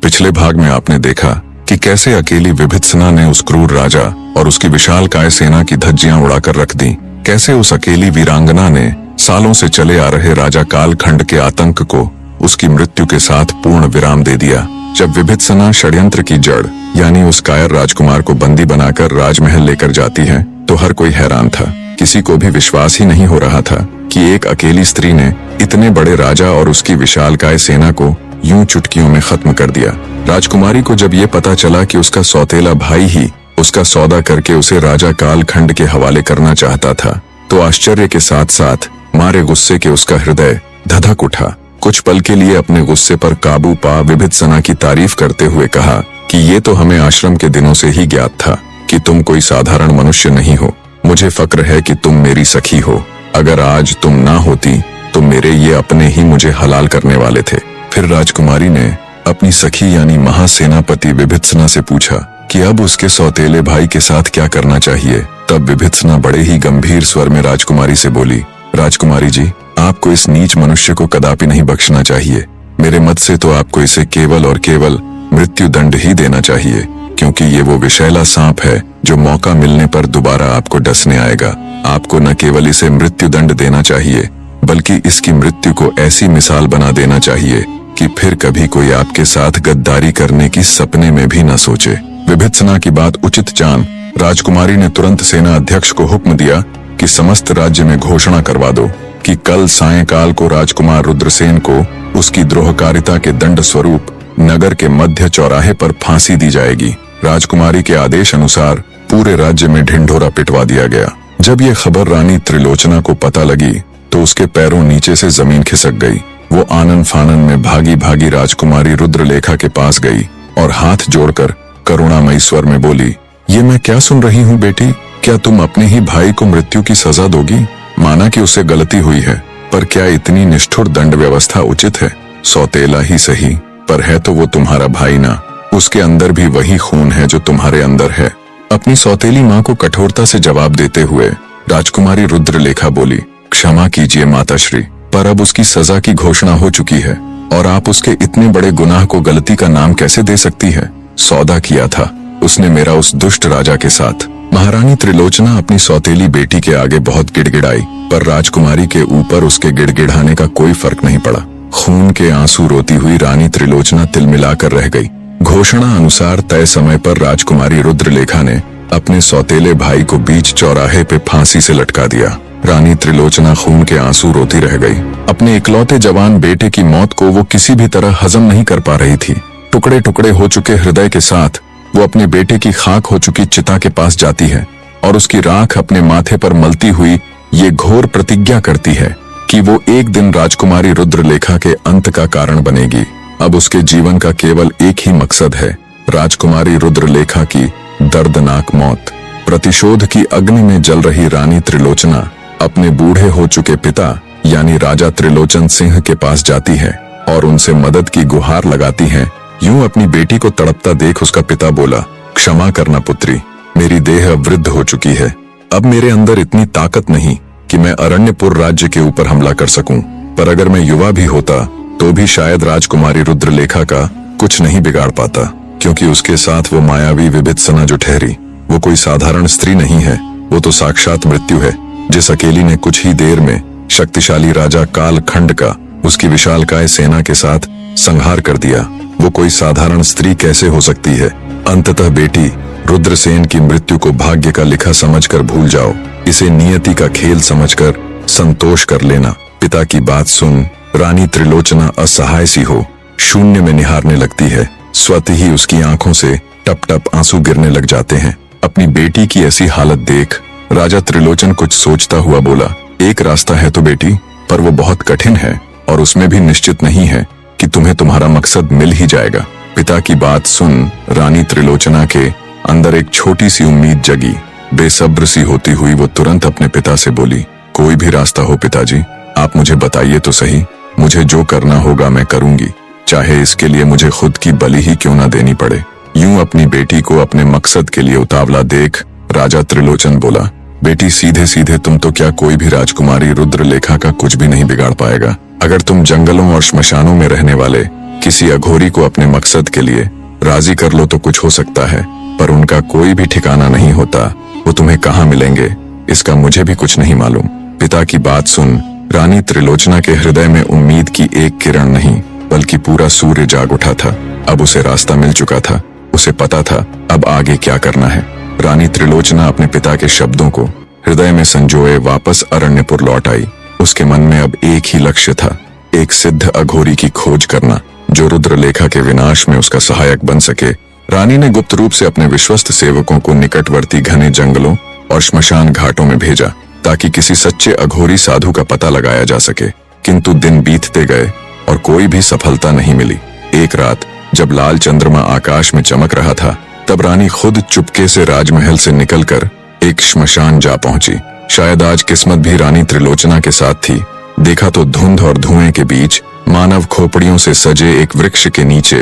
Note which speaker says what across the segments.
Speaker 1: पिछले भाग में आपने देखा कि कैसे अकेली विभित्सना ने उस क्रूर राजा और उसकी विशालकाय सेना की धज्जियां उड़ाकर रख दी। कैसे उस अकेली वीरांगना ने सालों से चले आ रहे राजा कालखंड के आतंक को उसकी मृत्यु के साथ पूर्ण विराम दे दिया। जब विभित्सना षड्यंत्र की जड़ यानी उस कायर राजकुमार को बंदी बनाकर राजमहल लेकर जाती है तो हर कोई हैरान था। किसी को भी विश्वास ही नहीं हो रहा था कि एक अकेली स्त्री ने इतने बड़े राजा और उसकी विशालकाय सेना को यूं चुटकियों में खत्म कर दिया। राजकुमारी को जब ये पता चला कि उसका सौतेला भाई ही उसका सौदा करके उसे राजा कालखंड के हवाले करना चाहता था तो आश्चर्य के साथ साथ मारे गुस्से के उसका हृदय धधक उठा। कुछ पल के लिए अपने गुस्से पर काबू पा विभित्सना की तारीफ करते हुए कहा कि ये तो हमें आश्रम के दिनों से ही ज्ञात था कि तुम कोई साधारण मनुष्य नहीं हो। मुझे फक्र है कि तुम मेरी सखी हो। अगर आज तुम ना होती तो मेरे ये अपने ही मुझे हलाल करने वाले थे। फिर राजकुमारी ने अपनी सखी यानी महासेनापति विभित्सना से पूछा कि अब उसके सौतेले भाई के साथ क्या करना चाहिए। तब विभित्सना बड़े ही गंभीर स्वर में राजकुमारी से बोली, राजकुमारी जी, आपको इस नीच मनुष्य को कदापि नहीं बख्शना चाहिए। मेरे मत से तो आपको इसे केवल और केवल मृत्यु दंड ही देना चाहिए, क्योंकि ये वो विषैला सांप है जो मौका मिलने पर दोबारा आपको डसने आएगा। आपको न केवल इसे मृत्यु दंड देना चाहिए बल्कि इसकी मृत्यु को ऐसी मिसाल बना देना चाहिए कि फिर कभी कोई आपके साथ गद्दारी करने की सपने में भी न सोचे। विभित्सना की बात उचित जान राजकुमारी ने तुरंत सेना अध्यक्ष को हुक्म दिया कि समस्त राज्य में घोषणा करवा दो कि कल सायंकाल को राजकुमार रुद्रसेन को उसकी द्रोहकारिता के दंड स्वरूप नगर के मध्य चौराहे पर फांसी दी जाएगी। राजकुमारी के आदेश अनुसार पूरे राज्य में ढिंढोरा पिटवा दिया गया। जब ये खबर रानी त्रिलोचना को पता लगी तो उसके पैरों नीचे से जमीन खिसक गई। वो आनन फानन में भागी भागी राजकुमारी रुद्रलेखा के पास गई और हाथ जोड़कर करुणामयी स्वर में बोली, ये मैं क्या सुन रही हूँ बेटी? क्या तुम अपने ही भाई को मृत्यु की सजा दोगी? माना कि उससे गलती हुई है, पर क्या इतनी निष्ठुर दंड व्यवस्था उचित है? सौतेला ही सही, पर है तो वो तुम्हारा भाई ना। उसके अंदर भी वही खून है जो तुम्हारे अंदर है। अपनी सौतेली माँ को कठोरता से जवाब देते हुए राजकुमारी रुद्रलेखा बोली, क्षमा कीजिए माताश्री, पर अब उसकी सजा की घोषणा हो चुकी है और आप उसके इतने बड़े गुनाह को गलती का नाम कैसे दे सकती है? सौदा किया था उसने मेरा उस दुष्ट राजा के साथ। महारानी त्रिलोचना अपनी सौतेली बेटी के आगे बहुत गिड़गिड़ाई, पर राजकुमारी के ऊपर उसके गिड़गिड़ाने का कोई फर्क नहीं पड़ा। खून के आंसू रोती हुई रानी त्रिलोचना तिलमिलाकर रह गई। घोषणा अनुसार तय समय पर राजकुमारी रुद्रलेखा ने अपने सौतेले भाई को बीच चौराहे पे फांसी से लटका दिया। रानी त्रिलोचना खून के आंसू रोती रह गई। अपने इकलौते जवान बेटे की मौत को वो किसी भी तरह हजम नहीं कर पा रही थी। टुकड़े टुकड़े हो चुके हृदय के साथ वो अपने बेटे की खाक हो चुकी चिता के पास जाती है और उसकी राख अपने माथे पर मलती हुई ये घोर प्रतिज्ञा करती है कि वो एक दिन राजकुमारी रुद्रलेखा के अंत का कारण बनेगी। अब उसके जीवन का केवल एक ही मकसद है, राजकुमारी रुद्रलेखा की दर्दनाक मौत। प्रतिशोध की अग्नि में जल रही रानी त्रिलोचना अपने बूढ़े हो चुके पिता यानी राजा त्रिलोचन सिंह के पास जाती है और उनसे मदद की गुहार लगाती है। यूं अपनी बेटी को तड़पता देख उसका पिता बोला, क्षमा करना पुत्री, मेरी देह अब वृद्ध हो चुकी है। अब मेरे अंदर इतनी ताकत नहीं कि मैं अरण्यपुर राज्य के ऊपर हमला कर सकूं, पर अगर मैं युवा भी होता तो भी शायद राजकुमारी रुद्रलेखा का कुछ नहीं बिगाड़ पाता, क्योंकि उसके साथ वो मायावी विभित्सना जो ठहरी वो कोई साधारण स्त्री नहीं है, वो तो साक्षात मृत्यु है, जिस अकेली ने कुछ ही देर में शक्तिशाली राजा कालखंड का उसकी विशालकाय सेना के साथ संहार कर दिया। वो कोई साधारण स्त्री कैसे हो सकती है? अंततः बेटी, रुद्रसेन की मृत्यु को भाग्य का लिखा समझकर भूल जाओ, इसे नियति का खेल समझकर संतोष कर लेना। पिता की बात सुन रानी त्रिलोचना असहाय सी हो शून्य में निहारने लगती है। स्वतः ही उसकी आंखों से टप टप आंसू गिरने लग जाते हैं। अपनी बेटी की ऐसी हालत देख राजा त्रिलोचन कुछ सोचता हुआ बोला, एक रास्ता है तो बेटी, पर वो बहुत कठिन है और उसमें भी निश्चित नहीं है कि तुम्हें तुम्हारा मकसद मिल ही जाएगा। पिता की बात सुन रानी त्रिलोचना के अंदर एक छोटी सी उम्मीद जगी। बेसब्र सी होती हुई वो तुरंत अपने पिता से बोली, कोई भी रास्ता हो पिताजी, आप मुझे बताइए तो सही। मुझे जो करना होगा मैं करूंगी, चाहे इसके लिए मुझे खुद की बलि ही क्यों ना देनी पड़े। यूं अपनी बेटी को अपने मकसद के लिए उतावला देख राजा त्रिलोचन बोला, बेटी सीधे सीधे तुम तो क्या कोई भी राजकुमारी रुद्रलेखा का कुछ भी नहीं बिगाड़ पाएगा। अगर तुम जंगलों और श्मशानों में रहने वाले किसी अघोरी को अपने मकसद के लिए राजी कर लो तो कुछ हो सकता है, पर उनका कोई भी ठिकाना नहीं होता। वो तुम्हें कहाँ मिलेंगे इसका मुझे भी कुछ नहीं मालूम। पिता की बात सुन रानी त्रिलोचना के हृदय में उम्मीद की एक किरण नहीं बल्कि पूरा सूर्य जाग उठा था। अब उसे रास्ता मिल चुका था। उसे पता था अब आगे क्या करना है। रानी त्रिलोचना अपने पिता के शब्दों को हृदय में संजोए वापस अरण्यपुर लौट आई। उसके मन में अब एक ही लक्ष्य था, एक सिद्ध अघोरी की खोज करना जो रुद्रलेखा के विनाश में उसका सहायक बन सके। रानी ने गुप्त रूप से अपने विश्वस्त सेवकों को निकटवर्ती घने जंगलों और श्मशान घाटों में भेजा ताकि किसी सच्चे अघोरी साधु का पता लगाया जा सके। किंतु दिन बीतते गए और कोई भी सफलता नहीं मिली। एक रात जब लाल चंद्रमा आकाश में चमक रहा था तब रानी खुद चुपके से राजमहल से निकलकर एक श्मशान जा पहुंची। शायद आज किस्मत भी रानी त्रिलोचना के साथ थी। देखा तो धुंध और धुएं के बीच मानव खोपड़ियों से सजे एक वृक्ष के नीचे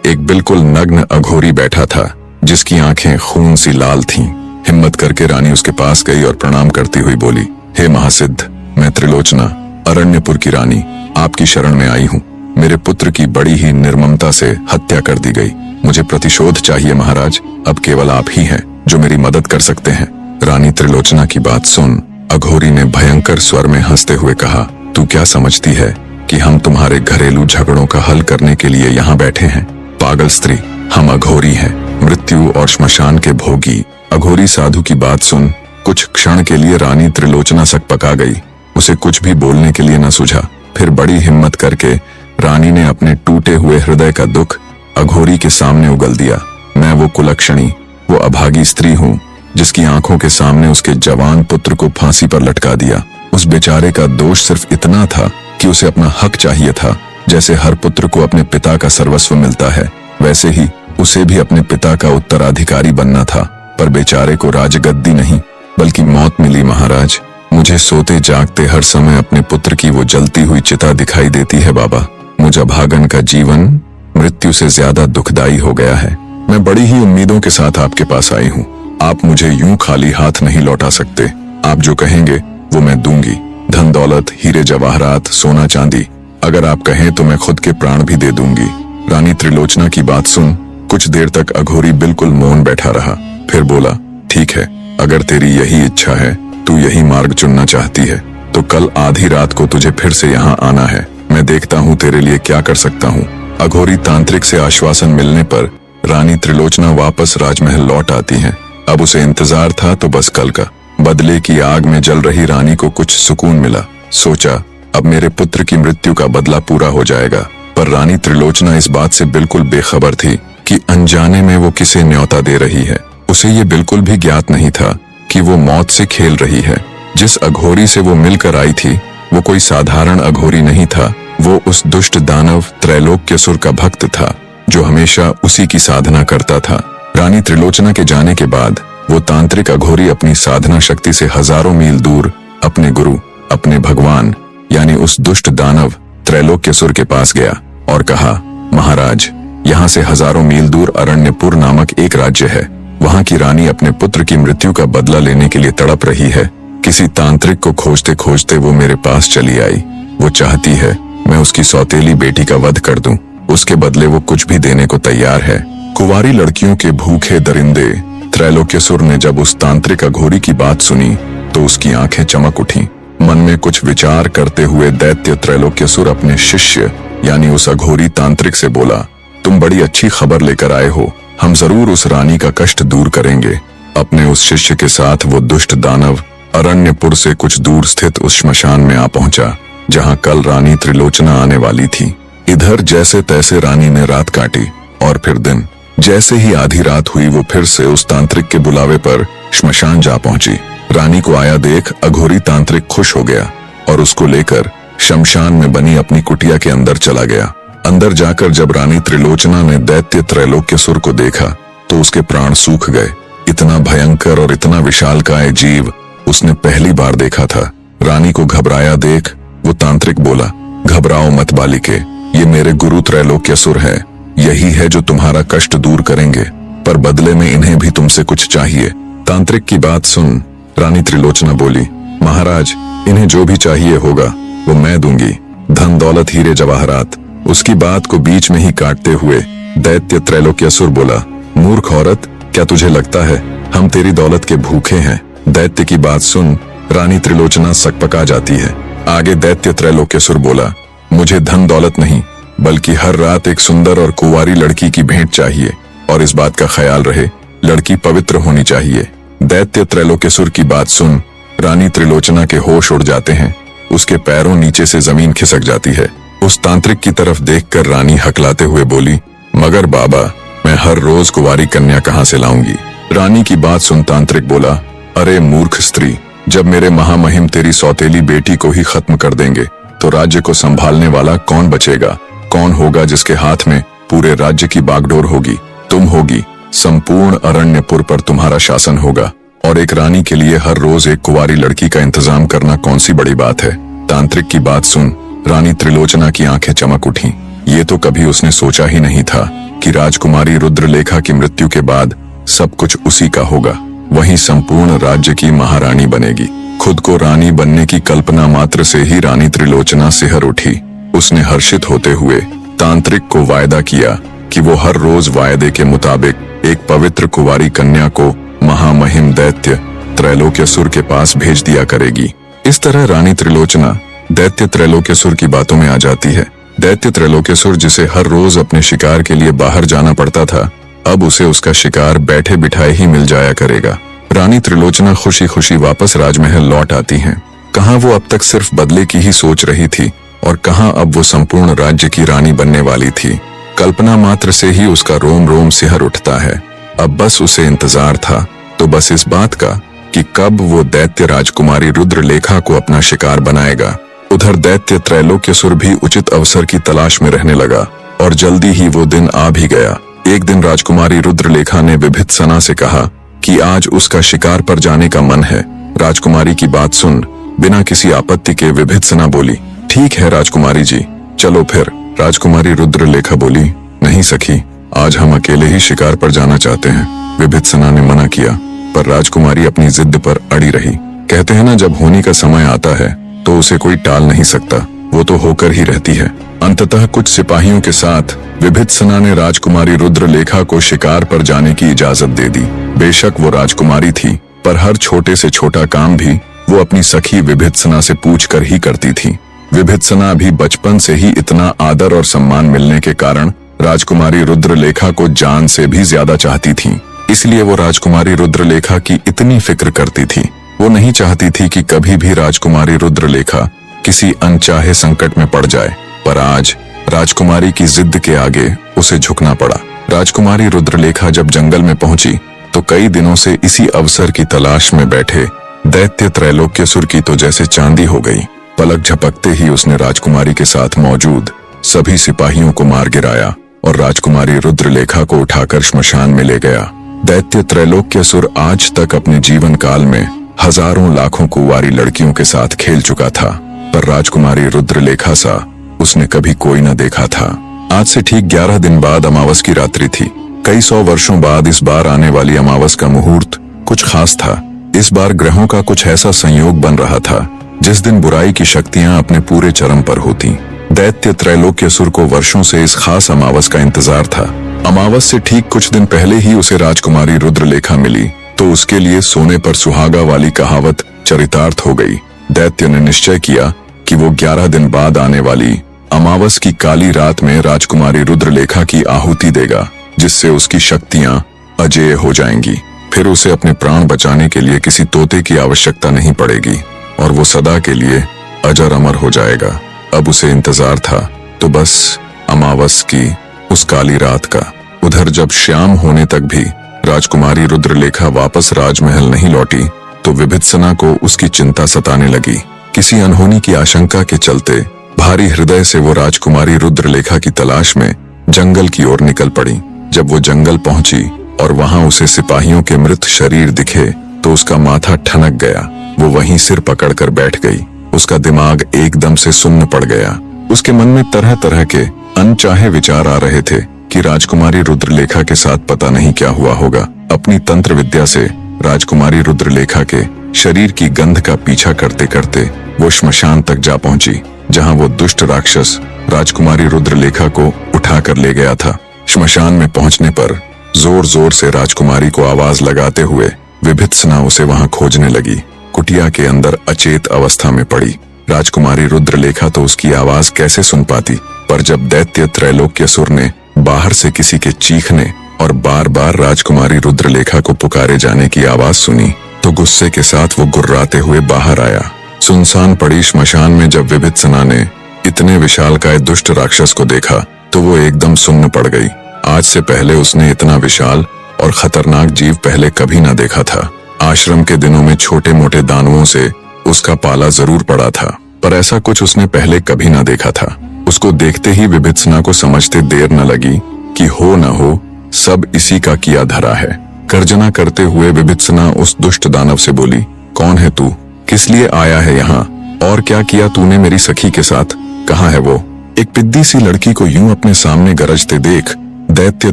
Speaker 1: एक बिल्कुल नग्न अघोरी बैठा था जिसकी आंखें खून सी लाल थीं। हिम्मत करके रानी उसके पास गई और प्रणाम करती हुई बोली, हे महासिद्ध, मैं त्रिलोचना अरण्यपुर की रानी आपकी शरण में आई हूँ। मेरे पुत्र की बड़ी ही निर्ममता से हत्या कर दी गई। मुझे प्रतिशोध चाहिए महाराज। अब केवल आप ही हैं जो मेरी मदद कर सकते हैं। रानी त्रिलोचना की बात सुन अघोरी ने भयंकर स्वर में हंसते हुए कहा, तू क्या समझती है कि हम तुम्हारे घरेलू झगड़ों का हल करने के लिए यहाँ बैठे हैं? पागल स्त्री, हम अघोरी हैं, मृत्यु और श्मशान के भोगी। अघोरी साधु की बात सुन कुछ क्षण के लिए रानी त्रिलोचना सकपका गई। उसे कुछ भी बोलने के लिए न सूझा। फिर बड़ी हिम्मत करके रानी ने अपने टूटे हुए हृदय का दुख अघोरी के सामने उगल दिया। मैं वो कुलक्षणी, वो अभागी स्त्री हूँ जिसकी आंखों के सामने उसके जवान पुत्र को फांसी पर लटका दिया। उस बेचारे का दोष सिर्फ इतना था कि उसे अपना हक चाहिए था। जैसे हर पुत्र को अपने पिता का सर्वस्व मिलता है वैसे ही उसे भी अपने पिता का उत्तराधिकारी बनना था। पर बेचारे को राजगद्दी नहीं बल्कि मौत मिली महाराज। मुझे सोते जागते हर समय अपने पुत्र की वो जलती हुई चिता दिखाई देती है बाबा। मुझ अभागन का जीवन मृत्यु से ज्यादा दुखदाई हो गया है। मैं बड़ी ही उम्मीदों के साथ आपके पास आई हूँ। आप मुझे यूं खाली हाथ नहीं लौटा सकते। आप जो कहेंगे वो मैं दूंगी। धन दौलत, हीरे जवाहरात, सोना चांदी, अगर आप कहें तो मैं खुद के प्राण भी दे दूंगी। रानी त्रिलोचना की बात सुन कुछ देर तक अघोरी बिल्कुल मौन बैठा रहा। फिर बोला, ठीक है, अगर तेरी यही इच्छा है, तू यही मार्ग चुनना चाहती है, तो कल आधी रात को तुझे फिर से यहाँ आना है। मैं देखता हूँ तेरे लिए क्या कर सकता हूँ। अघोरी तांत्रिक से आश्वासन मिलने पर रानी त्रिलोचना वापस राजमहल लौट आती है। अब उसे इंतजार था तो बस कल का। बदले की आग में जल रही रानी को कुछ सुकून मिला। सोचा अब मेरे पुत्र की मृत्यु का बदला पूरा हो जाएगा। पर रानी त्रिलोचना इस बात से बिल्कुल बेखबर थी कि अनजाने में वो किसे न्योता दे रही है। उसे ये बिल्कुल भी ज्ञात नहीं था कि वो मौत से खेल रही है। जिस अघोरी से वो मिलकर आई थी वो कोई साधारण अघोरी नहीं था। वो उस दुष्ट दानव त्रैलोक्यसुर का भक्त था जो हमेशा उसी की साधना करता था। रानी त्रिलोचना के जाने के बाद वो तांत्रिक अघोरी अपनी साधना शक्ति से हजारों मील दूर अपने गुरु, अपने भगवान यानी उस दुष्ट दानव त्रैलोक्यसुर के पास गया और कहा, महाराज, यहाँ से हजारों मील दूर अरण्यपुर नामक एक राज्य है। वहाँ की रानी अपने पुत्र की मृत्यु का बदला लेने के लिए तड़प रही है। किसी तांत्रिक को खोजते खोजते वो मेरे पास चली आई। वो चाहती है मैं उसकी सौतेली बेटी का वध कर दूं। उसके बदले वो कुछ भी देने को तैयार है। कुंवारी लड़कियों के भूखे दरिंदे त्रैलोक्यसुर ने जब उस तांत्रिक अघोरी की बात सुनी तो उसकी आंखें चमक उठीं। मन में कुछ विचार करते हुए दैत्य त्रैलोक्यसुर अपने शिष्य यानी उस अघोरी तांत्रिक से बोला, तुम बड़ी अच्छी खबर लेकर आए हो। हम जरूर उस रानी का कष्ट दूर करेंगे। अपने उस शिष्य के साथ वो दुष्ट दानव अरण्यपुर से कुछ दूर स्थित उस श्मशान में आ पहुंचा जहां कल रानी त्रिलोचना आने वाली थी। इधर जैसे तैसे रानी ने रात काटी और फिर दिन। जैसे ही आधी रात हुई वो फिर से उस तांत्रिक के बुलावे पर श्मशान जा पहुंची। रानी को आया देख अघोरी तांत्रिक खुश हो गया और उसको लेकर शमशान में बनी अपनी कुटिया के अंदर चला गया। अंदर जाकर जब रानी त्रिलोचना ने दैत्य त्रैलोक्यसुर को देखा तो उसके प्राण सूख गए। इतना भयंकर और इतना विशालकाय जीव उसने पहली बार देखा था। रानी को घबराया देख वो तांत्रिक बोला, घबराओ मत बालिके, ये मेरे गुरु त्रैलोक्यसुर है। यही है जो तुम्हारा कष्ट दूर करेंगे, पर बदले में इन्हें भी तुमसे कुछ चाहिए। तांत्रिक की बात सुन रानी त्रिलोचना बोली, महाराज, इन्हें जो भी चाहिए होगा वो मैं दूंगी। धन दौलत, हीरे जवाहरात, उसकी बात को बीच में ही काटते हुए दैत्य त्रैलोक्यासुर बोला, मूर्ख औरत, क्या तुझे लगता है हम तेरी दौलत के भूखे हैं? दैत्य की बात सुन रानी त्रिलोचना सकपका जाती है। आगे दैत्य त्रैलोक्यासुर बोला, मुझे धन दौलत नहीं बल्कि हर रात एक सुंदर और कुंवारी लड़की की भेंट चाहिए, और इस बात का ख्याल रहे लड़की पवित्र होनी चाहिए। दैत्य त्रैलोक्यासुर की बात सुन रानी त्रिलोचना के होश उड़ जाते हैं। उसके पैरों नीचे से जमीन खिसक जाती है। उस तांत्रिक की तरफ देखकर रानी हकलाते हुए बोली, मगर बाबा, मैं हर रोज कुंवारी कन्या कहाँ से लाऊंगी? रानी की बात सुन तांत्रिक बोला, अरे मूर्ख स्त्री, जब मेरे महामहिम तेरी सौतेली बेटी को ही खत्म कर देंगे तो राज्य को संभालने वाला कौन बचेगा? कौन होगा जिसके हाथ में पूरे राज्य की बागडोर होगी? तुम होगी। संपूर्ण अरण्यपुर पर तुम्हारा शासन होगा, और एक रानी के लिए हर रोज एक कुंवारी लड़की का इंतजाम करना कौन सी बड़ी बात है? तांत्रिक की बात सुन रानी त्रिलोचना की आंखें चमक उठी। ये तो कभी उसने सोचा ही नहीं था कि राजकुमारी रुद्रलेखा की मृत्यु के बाद सब कुछ उसी का होगा। वही संपूर्ण राज्य की महारानी बनेगी। खुद को रानी बनने की कल्पना मात्र से ही रानी त्रिलोचना सिहर उठी। उसने हर्षित होते हुए तांत्रिक को वायदा किया कि वो हर रोज वायदे के मुताबिक एक पवित्र कुंवारी कन्या को महामहिम दैत्य त्रैलोक्यासुर के पास भेज दिया करेगी। इस तरह रानी त्रिलोचना दैत्य त्रैलोक्यासुर की बातों में आ जाती है। दैत्य त्रैलोक्यासुर, जिसे हर रोज अपने शिकार के लिए बाहर जाना पड़ता था, अब उसे उसका शिकार बैठे बिठाए ही मिल जाया करेगा। रानी त्रिलोचना खुशी खुशी वापस राजमहल लौट आती हैं। कहाँ वो अब तक सिर्फ बदले की ही सोच रही थी, और कहाँ अब वो संपूर्ण राज्य की रानी बनने वाली थी। कल्पना मात्र से ही उसका रोम रोम सिहर उठता है। अब बस उसे इंतजार था तो बस इस बात का कि कब वो दैत्य राजकुमारी रुद्रलेखा को अपना शिकार बनाएगा। उधर दैत्य त्रैलोक्यासुर भी उचित अवसर की तलाश में रहने लगा, और जल्दी ही वो दिन आ भी गया। एक दिन राजकुमारी रुद्रलेखा ने विभित्सना से कहा कि आज उसका शिकार पर जाने का मन है। राजकुमारी की बात सुन बिना किसी आपत्ति के विभित्सना बोली, ठीक है राजकुमारी जी, चलो फिर। राजकुमारी रुद्रलेखा बोली, नहीं सखी, आज हम अकेले ही शिकार पर जाना चाहते हैं। विभित्सना ने मना किया, पर राजकुमारी अपनी जिद पर अड़ी रही। कहते हैं ना, जब होने का समय आता है तो उसे कोई टाल नहीं सकता, वो तो होकर ही रहती है। अंततः कुछ सिपाहियों के साथ विभित्सना ने राजकुमारी रुद्रलेखा को शिकार पर जाने की इजाजत दे दी। बेशक वो राजकुमारी थी, पर हर छोटे से छोटा काम भी वो अपनी सखी विभित्सना से पूछकर ही करती थी। विभित्सना भी बचपन से ही इतना आदर और सम्मान मिलने के कारण राजकुमारी रुद्रलेखा को जान से भी ज्यादा चाहती थी। इसलिए वो राजकुमारी रुद्रलेखा की इतनी फिक्र करती थी। वो नहीं चाहती थी कि कभी भी राजकुमारी रुद्रलेखा किसी अनचाहे संकट में पड़ जाए, पर आज राजकुमारी की जिद के आगे उसे झुकना पड़ा। राजकुमारी रुद्रलेखा जब जंगल में पहुंची तो कई दिनों से इसी अवसर की तलाश में बैठे दैत्य त्रैलोक्यासुर की तो जैसे चांदी हो गई। पलक झपकते ही उसने राजकुमारी के साथ मौजूद सभी सिपाहियों को मार गिराया और राजकुमारी रुद्रलेखा को उठाकर श्मशान में ले गया। दैत्य त्रैलोक्यासुर आज तक अपने जीवन काल में हजारों लाखों कुंवारी लड़कियों के साथ खेल चुका था, पर राजकुमारी रुद्रलेखा सा उसने कभी कोई न देखा था। आज से ठीक 11 दिन बाद अमावस की रात्रि थी। कई 100 वर्षों बाद इस बार आने वाली अमावस का मुहूर्त कुछ खास था। इस बार ग्रहों का कुछ ऐसा संयोग बन रहा था जिस दिन बुराई की शक्तियां अपने पूरे चरम पर होती। दैत्य त्रैलोक्यासुर को वर्षों से इस खास अमावस का इंतजार था। अमावस से ठीक कुछ दिन पहले ही उसे राजकुमारी रुद्रलेखा मिली तो उसके लिए सोने पर सुहागा वाली कहावत चरितार्थ हो गई। दैत्य ने निश्चय किया कि वो 11 दिन बाद आने वाली अमावस की काली रात में राजकुमारी रुद्रलेखा की आहुति देगा, जिससे उसकी शक्तियां अजेय हो जाएंगी। फिर उसे अपने प्राण बचाने के लिए किसी तोते की आवश्यकता नहीं पड़ेगी और वो सदा के लिए अजर अमर हो जाएगा। अब उसे इंतजार था तो बस अमावस की उस काली रात का। उधर जब शाम होने तक भी राजकुमारी रुद्रलेखा वापस राजमहल नहीं लौटी तो विभित्सना को उसकी चिंता सताने लगी। किसी अनहोनी की आशंका के चलते भारी हृदय से वो राजकुमारी रुद्रलेखा की तलाश में जंगल की ओर निकल पड़ी। जब वो जंगल पहुंची और वहां उसे सिपाहियों के मृत शरीर दिखे तो उसका माथा ठनक गया। वो वहीं सिर पकड़कर बैठ गई। उसका दिमाग एकदम से सुन्न पड़ गया। उसके मन में तरह तरह के अनचाहे विचार आ रहे थे कि राजकुमारी रुद्रलेखा के साथ पता नहीं क्या हुआ होगा। अपनी तंत्र विद्या से राजकुमारी रुद्रलेखा के शरीर की गंध का पीछा करते करते वो श्मशान तक जा पहुंची, जहां वो दुष्ट राक्षस राजकुमारी रुद्रलेखा को उठाकर ले गया था। श्मशान में पहुंचने पर जोर जोर से राजकुमारी को आवाज लगाते हुए विभित्सना उसे वहां खोजने लगी। कुटिया के अंदर अचेत अवस्था में पड़ी राजकुमारी रुद्रलेखा तो उसकी आवाज कैसे सुन पाती, पर जब दैत्य त्रैलोक्यसुर ने बाहर से किसी के चीखने और बार बार राजकुमारी रुद्रलेखा को पुकारे जाने की आवाज सुनी तो गुस्से के साथ वो गुर्राते हुए बाहर आया। सुनसान पड़ी श्मशान में जब विभित्सना ने इतने विशालकाय दुष्ट राक्षस को देखा तो वो एकदम सुन्न पड़ गई। आज से पहले उसने इतना विशाल और खतरनाक जीव पहले कभी ना देखा था। आश्रम के दिनों में छोटे मोटे दानवों से उसका पाला जरूर पड़ा था, पर ऐसा कुछ उसने पहले कभी ना देखा था। उसको देखते ही विभित्सना को समझते देर न लगी कि हो न हो सब इसी का किया धरा है। गर्जना करते हुए विभित्सना उस दुष्ट दानव से बोली, कौन है तू, किस लिए आया है यहाँ, और क्या किया तूने मेरी सखी के साथ, कहाँ है वो? एक पिद्दी सी लड़की को यूं अपने सामने गरजते देख दैत्य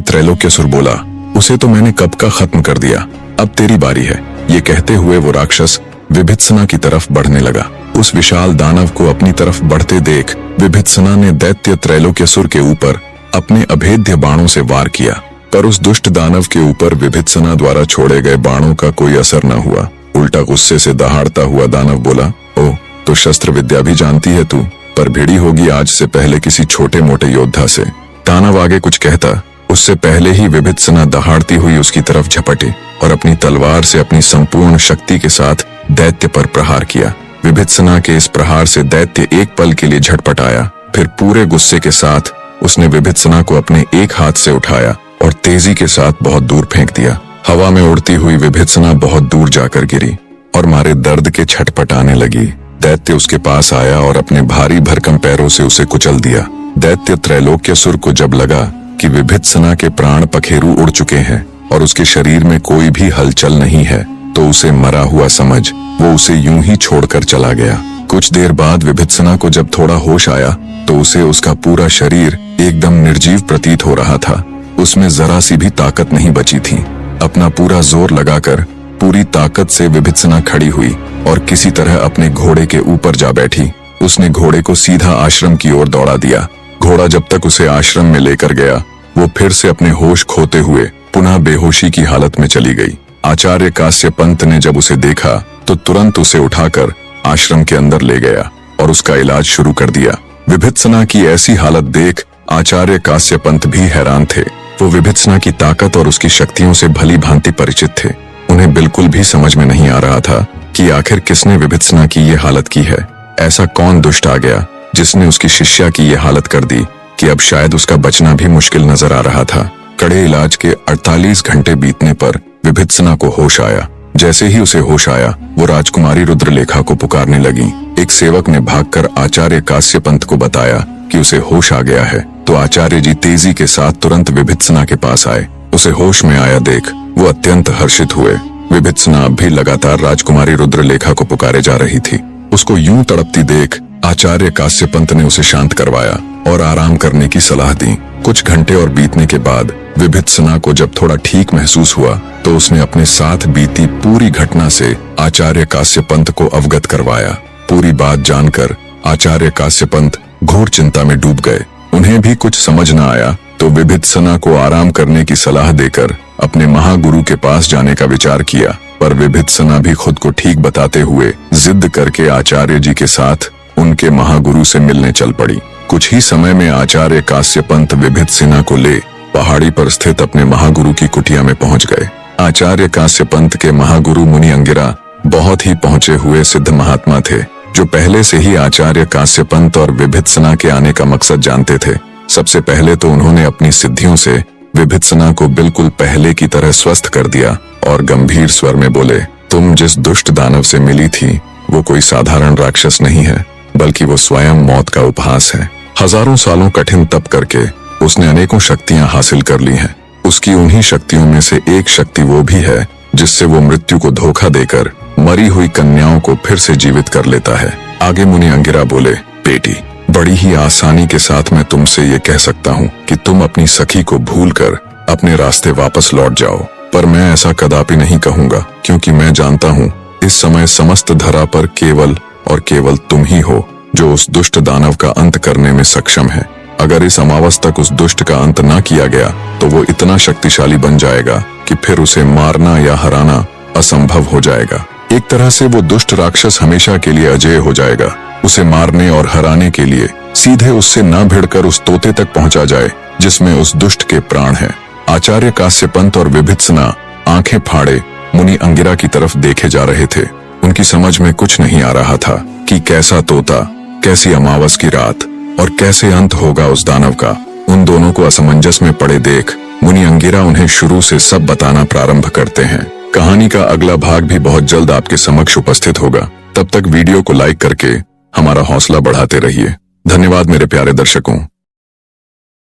Speaker 1: त्रैलोक्यसुर बोला, उसे तो मैंने कब का खत्म कर दिया, अब तेरी बारी है। ये कहते हुए वो राक्षस विभित्सना की तरफ बढ़ने लगा। उस विशाल दानव को अपनी तरफ बढ़ते देख विभित्सना ने दैत्य त्रैलोक्यसुर के ऊपर अपने अभेद्य बाणों से वार किया, पर उस दुष्ट दानव के ऊपर विभित्सना द्वारा छोड़े गए बाणों का कोई असर न हुआ। उल्टा गुस्से से दहाड़ता हुआ दानव बोला, ओ तो शस्त्र विद्या भी जानती है तू, पर भिड़ी होगी आज से पहले किसी छोटे मोटे योद्धा से। दानव आगे कुछ कहता उससे पहले ही विभित्सना दहाड़ती हुई उसकी तरफ झपटी और अपनी तलवार से अपनी संपूर्ण शक्ति के साथ दैत्य पर प्रहार किया। विभित्सना के इस प्रहार से दैत्य एक पल के लिए झटपटाया, फिर पूरे गुस्से के साथ उसने विभित्सना को अपने एक हाथ से उठाया और तेजी के साथ बहुत दूर फेंक दिया। हवा में उड़ती हुई विभित्सना बहुत दूर जाकर गिरी और मारे दर्द के छटपटाने लगी। दैत्य उसके पास आया और अपने भारी भरकम पैरों से उसे कुचल दिया। दैत्य त्रैलोक्यसुर को जब लगा कि विभित्सना के प्राण पखेरु उड़ चुके हैं और उसके शरीर में कोई भी हलचल नहीं है, तो उसे मरा हुआ समझ वो उसे यूं ही छोड़कर चला गया। कुछ देर बाद विभित्सना को जब थोड़ा होश आया तो उसे उसका पूरा शरीर एकदम निर्जीव प्रतीत हो रहा था। उसमें जरा सी भी ताकत नहीं बची थी। अपना पूरा जोर लगाकर पूरी ताकत से विभित्सना खड़ी हुई और किसी तरह अपने घोड़े के ऊपर जा बैठी। उसने घोड़े को सीधा आश्रम की ओर दौड़ा दिया। घोड़ा जब तक उसे आश्रम में लेकर गया, वो फिर से अपने होश खोते हुए पुनः बेहोशी की हालत में चली गई। आचार्य काश्यप पंत ने जब उसे देखा तो तुरंत उसे उठाकर आश्रम के अंदर ले गया और उसका इलाज शुरू कर दिया। विभित्सना की ऐसी हालत देख आचार्य काश्यप पंत भी हैरान थे। वो विभित्सना की ताकत और उसकी शक्तियों से भली भांति परिचित थे। उन्हें बिल्कुल भी समझ में नहीं आ रहा था कि आखिर किसने विभित्सना की ये हालत की है। ऐसा कौन दुष्ट आ गया जिसने उसकी शिष्या की ये हालत कर दी कि अब शायद उसका बचना भी मुश्किल नजर आ रहा था। कड़े इलाज के 48 घंटे बीतने पर विभित्सना को होश आया। जैसे ही उसे होश आया, वो राजकुमारी रुद्रलेखा को पुकारने लगी। एक सेवक ने भागकर आचार्य काश्यप पंत को बताया कि उसे होश आ गया है, तो आचार्य जी तेजी के साथ तुरंत विभित्सना के पास आए। उसे होश में आया देख वो अत्यंत हर्षित हुए। विभित्सना अब भी लगातार राजकुमारी रुद्रलेखा को पुकारे जा रही थी। उसको यूं तड़पती देख आचार्य काश्यप पंत ने उसे शांत करवाया और आराम करने की सलाह दी। कुछ घंटे और बीतने के बाद विभित्सना को जब थोड़ा ठीक महसूस हुआ तो उसने अपने साथ बीती पूरी घटना से आचार्य काश्यप पंत को अवगत करवाया। पूरी बात जानकर आचार्य काश्यप पंत घोर चिंता में डूब गए। उन्हें भी कुछ समझ न आया तो विभित्सना को आराम करने की सलाह देकर अपने महागुरु के पास जाने का विचार किया, पर विभित्सना भी खुद को ठीक बताते हुए जिद करके आचार्य जी के साथ उनके महागुरु से मिलने चल पड़ी। कुछ ही समय में आचार्य काश्यप पंत विभित्सना को ले पहाड़ी पर स्थित अपने महागुरु की कुटिया में पहुंच गए। आचार्य काश्यप पंत के महागुरु मुनि अंगिरा बहुत ही पहुंचे हुए सिद्ध महात्मा थे, जो पहले से ही आचार्य काश्यप पंत और विभित्सना के आने का मकसद जानते थे। सबसे पहले तो उन्होंने अपनी सिद्धियों से विभित्सना को बिल्कुल पहले की तरह स्वस्थ कर दिया और गंभीर स्वर में बोले, तुम जिस दुष्ट दानव से मिली थी वो कोई साधारण राक्षस नहीं है, बल्कि वो स्वयं मौत का उपहास है। हजारों सालों कठिन तप करके उसने अनेकों शक्तियां हासिल कर ली हैं। उसकी उन्हीं शक्तियों में से एक शक्ति वो भी है जिससे वो मृत्यु को धोखा देकर मरी हुई कन्याओं को फिर से जीवित कर लेता है। आगे मुनि अंगिरा बोले, बेटी, बड़ी ही आसानी के साथ मैं तुमसे ये कह सकता हूँ कि तुम अपनी सखी को भूलकर अपने रास्ते वापस लौट जाओ। पर मैं ऐसा कदापि नहीं कहूंगा, क्योंकि मैं जानता हूँ इस समय समस्त धरा पर केवल और केवल तुम ही हो जो उस दुष्ट दानव का अंत करने में सक्षम है। अगर इस अमावस तक उस दुष्ट का अंत न किया गया तो वो इतना शक्तिशाली बन जाएगा कि फिर उसे मारना या हराना असंभव हो जाएगा। एक तरह से वो दुष्ट राक्षस हमेशा के लिए अजेय हो जाएगा। उसे मारने और हराने के लिए सीधे उससे न भिड़कर उस तोते तक पहुंचा जाए जिसमें उस दुष्ट के प्राण हैं। आचार्य काश्यपंत और विभित्सना आंखें फाड़े मुनि अंगिरा की तरफ देखे जा रहे थे। उनकी समझ में कुछ नहीं आ रहा था कि कैसा तोता, कैसी अमावस की रात और कैसे अंत होगा उस दानव का। उन दोनों को असमंजस में पड़े देख मुनि अंगिरा उन्हें शुरू से सब बताना प्रारंभ करते हैं। कहानी का अगला भाग भी बहुत जल्द आपके समक्ष उपस्थित होगा। तब तक वीडियो को लाइक करके हमारा हौसला बढ़ाते रहिए। धन्यवाद मेरे प्यारे दर्शकों।